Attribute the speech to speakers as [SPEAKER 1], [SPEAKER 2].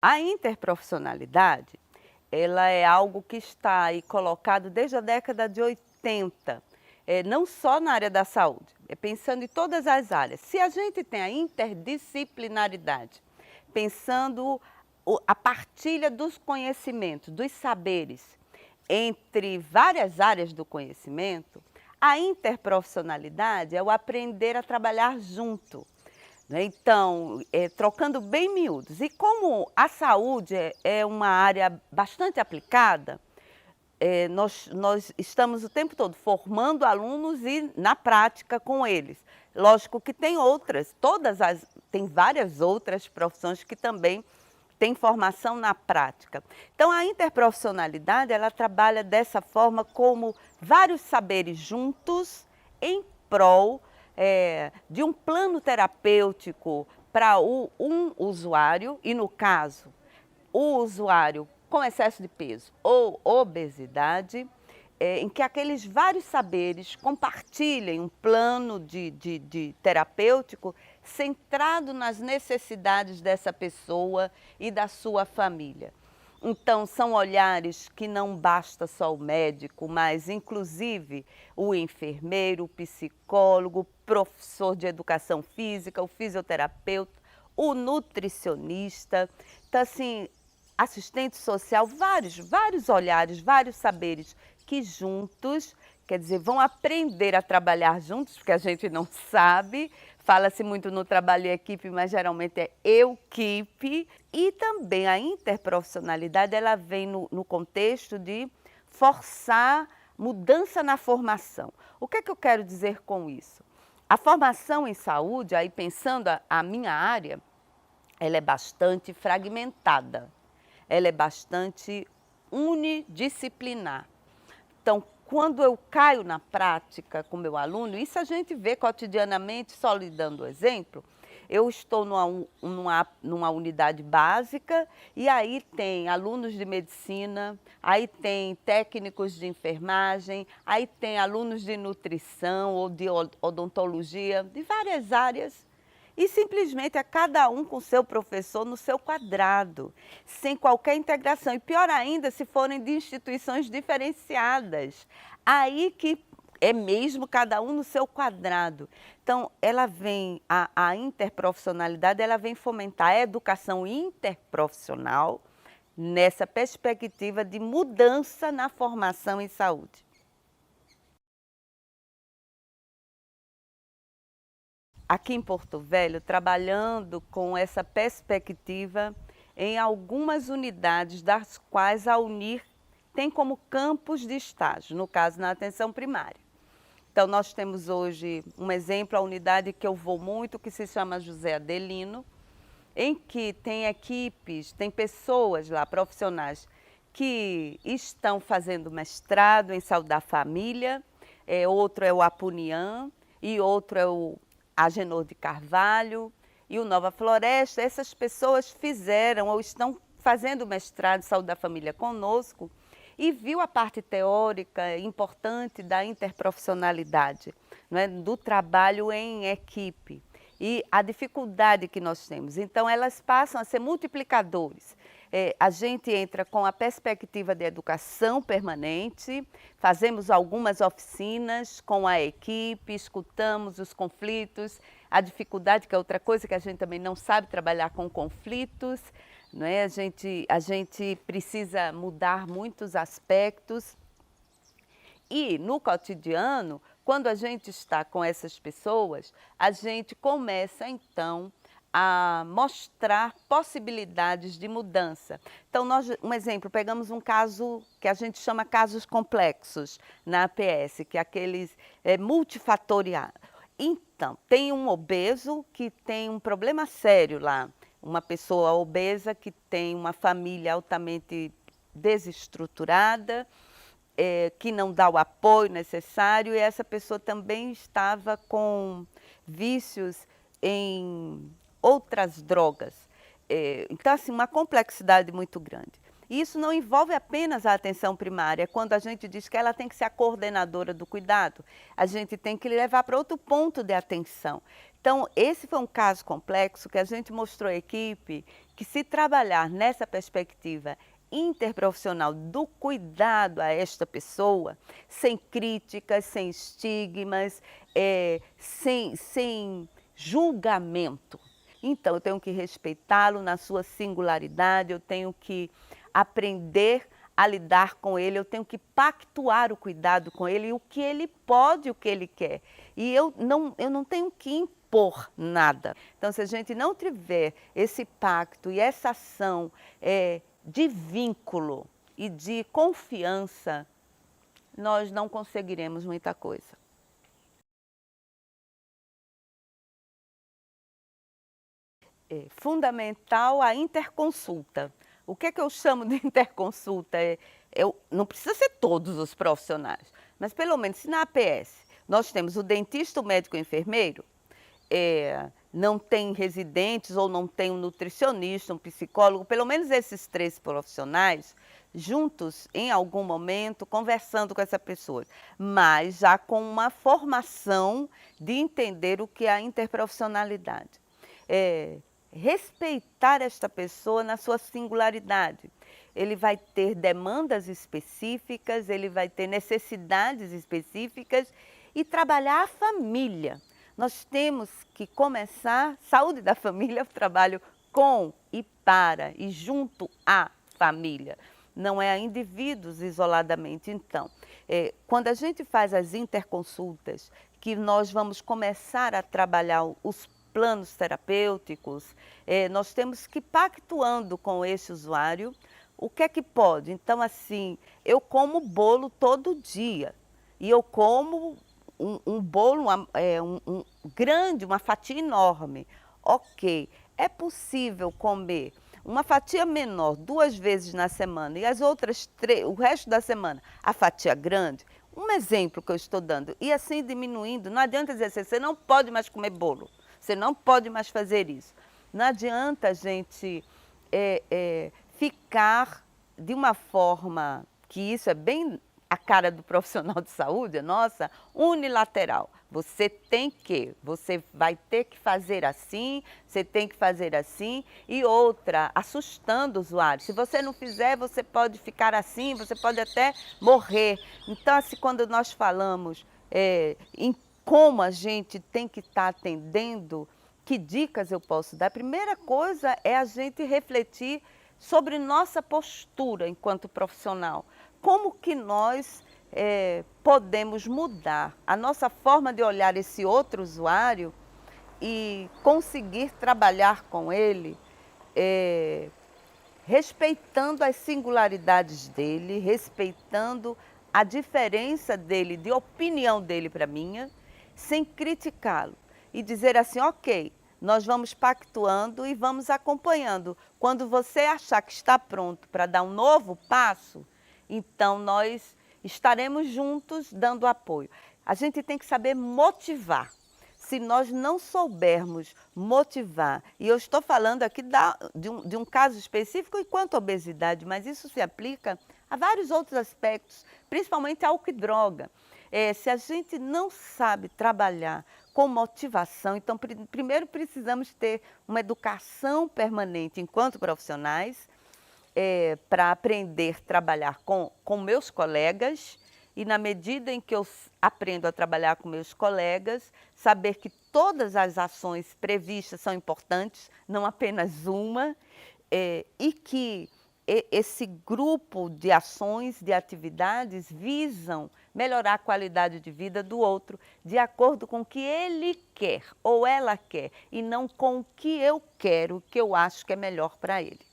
[SPEAKER 1] A interprofissionalidade, ela é algo que está aí colocado desde a década de 80, não só na área da saúde, é pensando em todas as áreas. Se a gente tem a interdisciplinaridade, pensando a partilha dos conhecimentos, dos saberes, entre várias áreas do conhecimento, a interprofissionalidade é o aprender a trabalhar junto, né. Então, trocando bem miúdos, e como a saúde é uma área bastante aplicada, nós estamos o tempo todo formando alunos e na prática com eles. Lógico que tem outras, tem várias outras profissões que também têm formação na prática. Então a interprofissionalidade, ela trabalha dessa forma, como vários saberes juntos em prol, de um plano terapêutico para um usuário, e no caso, o usuário com excesso de peso ou obesidade, em que aqueles vários saberes compartilhem um plano de terapêutico centrado nas necessidades dessa pessoa e da sua família. Então, são olhares que não basta só o médico, mas inclusive o enfermeiro, o psicólogo, o professor de educação física, o fisioterapeuta, o nutricionista. Então, assim, assistente social, vários olhares, vários saberes que juntos, quer dizer, vão aprender a trabalhar juntos, porque a gente não sabe, fala-se muito no trabalho em equipe, mas geralmente é eu-quipe. E também a interprofissionalidade, ela vem no contexto de forçar mudança na formação. O que é que eu quero dizer com isso? A formação em saúde, aí pensando a minha área, ela é bastante fragmentada, ela é bastante unidisciplinar. Então, quando eu caio na prática com meu aluno, isso a gente vê cotidianamente, só lhe dando exemplo, eu estou numa unidade básica e aí tem alunos de medicina, aí tem técnicos de enfermagem, aí tem alunos de nutrição ou de odontologia, de várias áreas. E simplesmente é cada um com seu professor no seu quadrado, sem qualquer integração. E pior ainda, se forem de instituições diferenciadas. Aí que é mesmo cada um no seu quadrado. Então, a interprofissionalidade, ela vem fomentar a educação interprofissional nessa perspectiva de mudança na formação em saúde. Aqui em Porto Velho, trabalhando com essa perspectiva em algumas unidades, das quais a UNIR tem como campos de estágio, no caso na atenção primária. Então nós temos hoje um exemplo, a unidade que eu vou muito, que se chama José Adelino, em que tem equipes, tem pessoas lá, profissionais, que estão fazendo mestrado em saúde da família, outro é o Apunian e outro é o Agenor de Carvalho e o Nova Floresta. Essas pessoas fizeram ou estão fazendo mestrado em saúde da família conosco e viu a parte teórica importante da interprofissionalidade, não é? Do trabalho em equipe e a dificuldade que nós temos. Então, elas passam a ser multiplicadores. A gente entra com a perspectiva de educação permanente, fazemos algumas oficinas com a equipe, escutamos os conflitos, a dificuldade, que é outra coisa que a gente também não sabe trabalhar com conflitos, não é? A gente precisa mudar muitos aspectos. E no cotidiano, quando a gente está com essas pessoas, a gente começa então a mostrar possibilidades de mudança. Então, um exemplo, pegamos um caso que a gente chama casos complexos na APS, que é aqueles multifatoriais. Então, tem um obeso que tem um problema sério lá, uma pessoa obesa que tem uma família altamente desestruturada, que não dá o apoio necessário, e essa pessoa também estava com vícios em outras drogas. Então, assim, uma complexidade muito grande. E isso não envolve apenas a atenção primária. Quando a gente diz que ela tem que ser a coordenadora do cuidado, a gente tem que levar para outro ponto de atenção, Então, esse foi um caso complexo que a gente mostrou à equipe que, se trabalhar nessa perspectiva interprofissional do cuidado a esta pessoa, sem críticas, sem estigmas, sem julgamento. Então, eu tenho que respeitá-lo na sua singularidade, eu tenho que aprender a lidar com ele, eu tenho que pactuar o cuidado com ele, o que ele pode, o que ele quer. E eu não tenho que impor nada. Então, se a gente não tiver esse pacto e essa ação de vínculo e de confiança, nós não conseguiremos muita coisa. É fundamental a interconsulta. O que é que eu chamo de interconsulta? Não precisa ser todos os profissionais, mas pelo menos se na APS nós temos o dentista, o médico e o enfermeiro, não tem residentes ou não tem um nutricionista, um psicólogo, pelo menos esses 3 profissionais, juntos em algum momento, conversando com essa pessoa, mas já com uma formação de entender o que é a interprofissionalidade. Respeitar esta pessoa na sua singularidade. Ele vai ter demandas específicas, ele vai ter necessidades específicas e trabalhar a família. Nós temos que começar, saúde da família, eu trabalho com e para e junto à família, não é a indivíduos isoladamente. Então, quando a gente faz as interconsultas, que nós vamos começar a trabalhar os planos terapêuticos, nós temos que ir pactuando com esse usuário o que é que pode. Então, assim, eu como bolo todo dia e eu como um bolo grande, uma fatia enorme. Ok, é possível comer uma fatia menor 2 vezes na semana e as outras 3, o resto da semana, a fatia grande? Um exemplo que eu estou dando. E assim diminuindo, não adianta dizer assim, você não pode mais comer bolo. Você não pode mais fazer isso. Não adianta a gente ficar de uma forma, que isso é bem a cara do profissional de saúde, nossa, unilateral. Você vai ter que fazer assim, você tem que fazer assim. E outra, assustando o usuário. Se você não fizer, você pode ficar assim, você pode até morrer. Então, assim, quando nós falamos em como a gente tem que estar atendendo, que dicas eu posso dar? A primeira coisa é a gente refletir sobre nossa postura enquanto profissional. Como que nós podemos mudar a nossa forma de olhar esse outro usuário e conseguir trabalhar com ele, respeitando as singularidades dele, respeitando a diferença dele, de opinião dele para a minha, sem criticá-lo e dizer assim, ok, nós vamos pactuando e vamos acompanhando. Quando você achar que está pronto para dar um novo passo, então nós estaremos juntos dando apoio. A gente tem que saber motivar. Se nós não soubermos motivar, e eu estou falando aqui de um caso específico enquanto obesidade, mas isso se aplica a vários outros aspectos, principalmente álcool e droga. Se a gente não sabe trabalhar com motivação, então primeiro precisamos ter uma educação permanente enquanto profissionais, para aprender a trabalhar com meus colegas e, na medida em que eu aprendo a trabalhar com meus colegas, saber que todas as ações previstas são importantes, não apenas uma, e que esse grupo de ações, de atividades, visam melhorar a qualidade de vida do outro, de acordo com o que ele quer ou ela quer, e não com o que eu quero, o que eu acho que é melhor para ele.